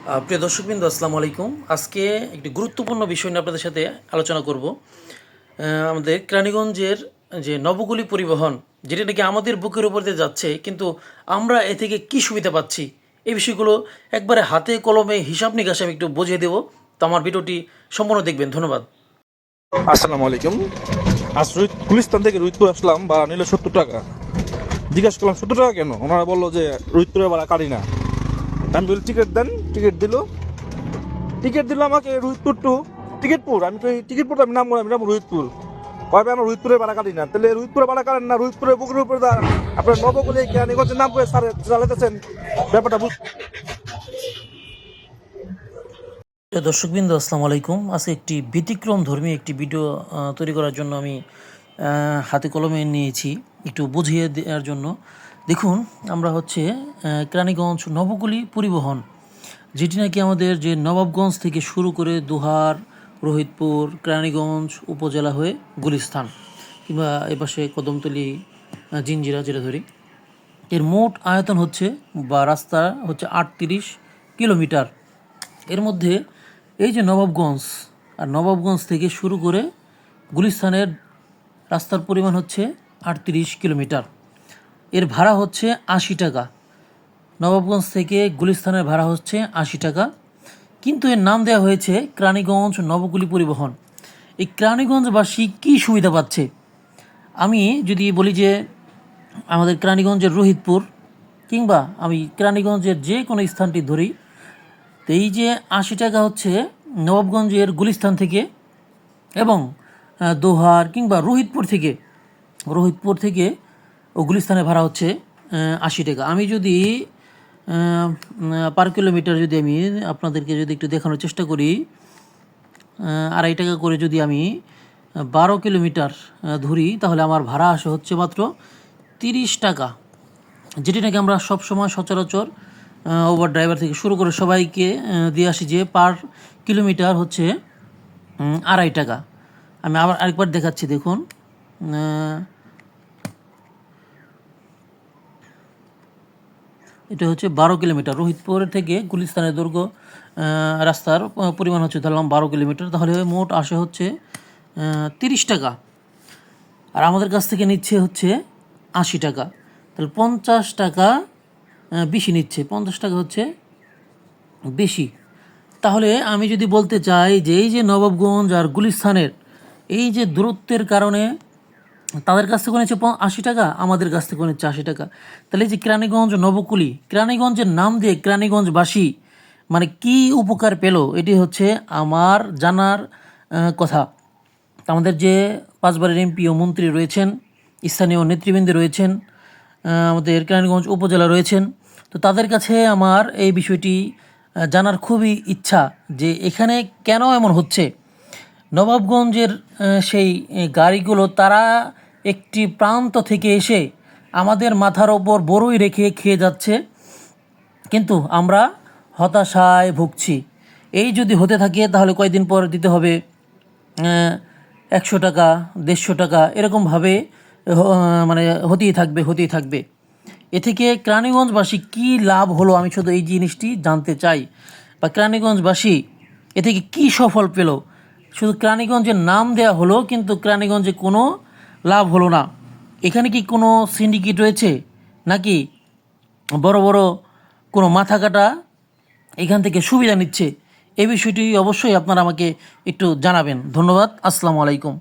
প্রিয় দর্শকবৃন্দ, আসসালামু আলাইকুম। আজকে একটি গুরুত্বপূর্ণ বিষয় নিয়ে আপনাদের সাথে আলোচনা করব। আমাদের কেরানীগঞ্জের যে নবগলি পরিবহন, যেটা নাকি আমাদের বুকের উপর দিয়ে যাচ্ছে, কিন্তু আমরা এ থেকে কী সুবিধা পাচ্ছি, এই বিষয়গুলো একবারে হাতে কলমে হিসাব নিকাশে আমি একটু বুঝিয়ে দেবো। তো আমার ভিডিওটি সম্পূর্ণ দেখবেন। ধন্যবাদ। আসসালামু আলাইকুম। আজ গুলিস্তান থেকে রুইতপুর আসলাম, ভাড়া নিল 70 টাকা। জিজ্ঞাসা করলাম 70 টাকা কেন, ওনারা বললো যে রুইতপুরের ভাড়া কাটি না। আমি বলি টিকিট দেন, টিকিট দিল আমাকে রুইতপুর টু টিকিটপুর। আমি তো টিকিটপুর আমি নাম রুইতপুর। কবে আমরা রুইতপুরের ভাড়া কাটি না, তাহলে রুইতপুরের ভাড়া কাটেন না, রুইতপুরের বুকের উপরে আপনার নবগলি কেরানীগঞ্জের নাম করে সারে চালাতেছেন, ব্যাপারটা প্রিয় দর্শকবৃন্দ, আসসালামু আলাইকুম। আজকে একটি ব্যতিক্রম ধর্মী একটি ভিডিও তৈরি করার জন্য আমি হাতে কলমে নিয়েছি, একটু বুঝিয়ে দেওয়ার জন্য। দেখুন, আমরা হচ্ছে কেরানীগঞ্জ নবগলি পরিবহন, যেটি নাকি আমাদের যে নবাবগঞ্জ থেকে শুরু করে দোহার, রোহিতপুর, কেরানীগঞ্জ উপজেলা হয়ে গুলিস্তান কিংবা এপাশে কদমতলী, জিঞ্জিরা যেটা ধরি, এর মোট আয়তন হচ্ছে বা রাস্তা হচ্ছে 38 কিলোমিটার। এর মধ্যে এই যে নবাবগঞ্জ, আর নবাবগঞ্জ থেকে শুরু করে গুলিস্তানের রাস্তার পরিমাণ হচ্ছে 38 কিলোমিটার। এর ভাড়া হচ্ছে 80 টাকা। নবাবগঞ্জ থেকে গুলিস্তানের ভাড়া হচ্ছে 80 টাকা, কিন্তু এর নাম দেওয়া হয়েছে কেরানীগঞ্জ নবগলি পরিবহন। এই কেরানীগঞ্জবাসী কী সুবিধা পাচ্ছে? আমি যদি বলি যে আমাদের কেরানীগঞ্জের রোহিতপুর কিংবা আমি কেরানীগঞ্জের যে কোনো স্থানটি ধরি, তো এই যে 80 টাকা হচ্ছে নবাবগঞ্জের গুলিস্তান থেকে এবং দোহার কিংবা রোহিতপুর থেকে ও গুলিস্তানের ভাড়া হচ্ছে 80 টাকা। আমি যদি পার কিলোমিটার যদি আমি আপনাদেরকে যদি একটু দেখানোর চেষ্টা করি, 2.5 টাকা করে যদি আমি 12 কিলোমিটার ধরি, তাহলে আমার ভাড়া আসে হচ্ছে মাত্র 30 টাকা, যেটি নাকি আমরা সবসময় সচরাচর ওভার ড্রাইভার থেকে শুরু করে সবাইকে দিয়ে আসি যে পার কিলোমিটার হচ্ছে 2.5 টাকা। আমি আবার আরেকবার দেখাচ্ছি, দেখুন। এটা হচ্ছে 12 কিলোমিটার। রোহিতপুর থেকে গুলিস্তানের দৈর্ঘ্য রাস্তার পরিমাণ হচ্ছে ধরলাম 12 কিলোমিটার, তাহলে মোট আসে হচ্ছে 30 টাকা। আর আমাদের কাছ থেকে নিচ্ছে হচ্ছে 80 টাকা, তাহলে 50 টাকা বেশি নিচ্ছে, 50 টাকা হচ্ছে বেশি। তাহলে আমি যদি বলতে চাই যে এই যে নবাবগঞ্জ আর গুলিস্তানের এই যে দূরত্বের কারণে তাদের কাছ থেকে নিচ্ছে 80 টাকা, আমাদের কাছ থেকে নিচ্ছে 80 টাকা, তাহলে এই যে কেরানীগঞ্জ নবকুলি, কেরানীগঞ্জের নাম দিয়ে কেরানীগঞ্জবাসী মানে কি উপকার পেল, এটি হচ্ছে আমার জানার কথা। আমাদের যে 5 বারের এমপি ও মন্ত্রী রয়েছেন, স্থানীয় নেতৃবৃন্দ রয়েছেন, আমাদের কেরানীগঞ্জ উপজেলা রয়েছেন, তো তাদের কাছে আমার এই বিষয়টি জানার খুবই ইচ্ছা যে এখানে কেন এমন হচ্ছে। নবাবগঞ্জের সেই গাড়িগুলো তারা একটি প্রান্ত থেকে এসে আমাদের মাথার ওপর বড়ই রেখে খেয়ে যাচ্ছে, কিন্তু আমরা হতাশায় ভুগছি। এই যদি হতে থাকে তাহলে কয়েকদিন পর দিতে হবে 100 টাকা, 150 টাকা, এরকমভাবে মানে হতেই থাকবে। এ থেকে কেরানীগঞ্জবাসী কী লাভ হলো, আমি শুধু এই জিনিসটি জানতে চাই। বা কেরানীগঞ্জবাসী এ থেকে কী সফল পেল? শুধু কেরানীগঞ্জের নাম দেওয়া হলো, কিন্তু কেরানীগঞ্জে কোনো লাভ হলো না। এখানে কি কোনো সিন্ডিকেট রয়েছে, নাকি বড় বড় কোনো মাথা কাটা এখান থেকে সুবিধা নিচ্ছে? এই বিষয়টি অবশ্যই আপনারা আমাকে একটু জানাবেন। ধন্যবাদ। আসসালামু আলাইকুম।